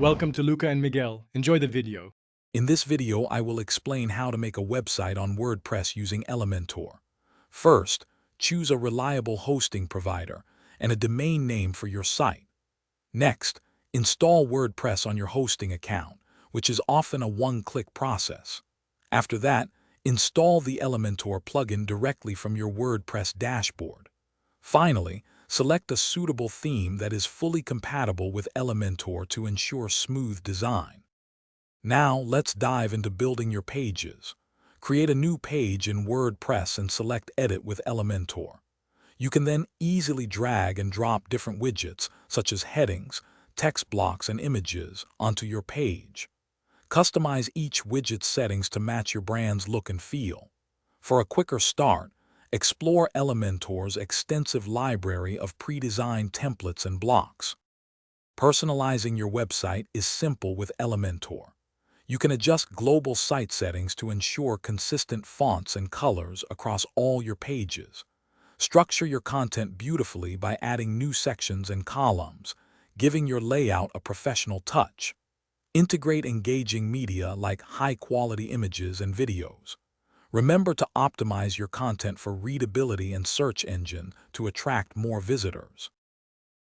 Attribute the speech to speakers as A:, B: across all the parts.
A: Welcome to Luca and Miguel. Enjoy the video.
B: In this video, I will explain how to make a website on WordPress using Elementor. First, choose a reliable hosting provider and a domain name for your site. Next, install WordPress on your hosting account, which is often a one-click process. After that, install the Elementor plugin directly from your WordPress dashboard. Finally, select a suitable theme that is fully compatible with Elementor to ensure smooth design. Now, let's dive into building your pages. Create a new page in WordPress and select Edit with Elementor. You can then easily drag and drop different widgets, such as headings, text blocks, and images, onto your page. Customize each widget's settings to match your brand's look and feel. For a quicker start, explore Elementor's extensive library of pre-designed templates and blocks. Personalizing your website is simple with Elementor. You can adjust global site settings to ensure consistent fonts and colors across all your pages. Structure your content beautifully by adding new sections and columns, giving your layout a professional touch. Integrate engaging media like high-quality images and videos. Remember to optimize your content for readability and search engine to attract more visitors.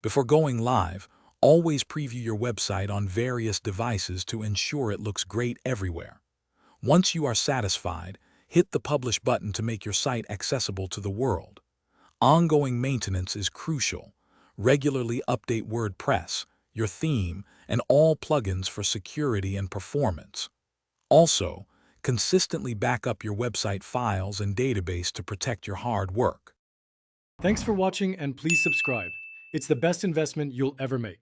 B: Before going live, always preview your website on various devices to ensure it looks great everywhere. Once you are satisfied, hit the Publish button to make your site accessible to the world. Ongoing maintenance is crucial. Regularly update WordPress, your theme, and all plugins for security and performance. Also, consistently back up your website files and database to protect your hard work.
A: Thanks for watching and please subscribe. It's the best investment you'll ever make.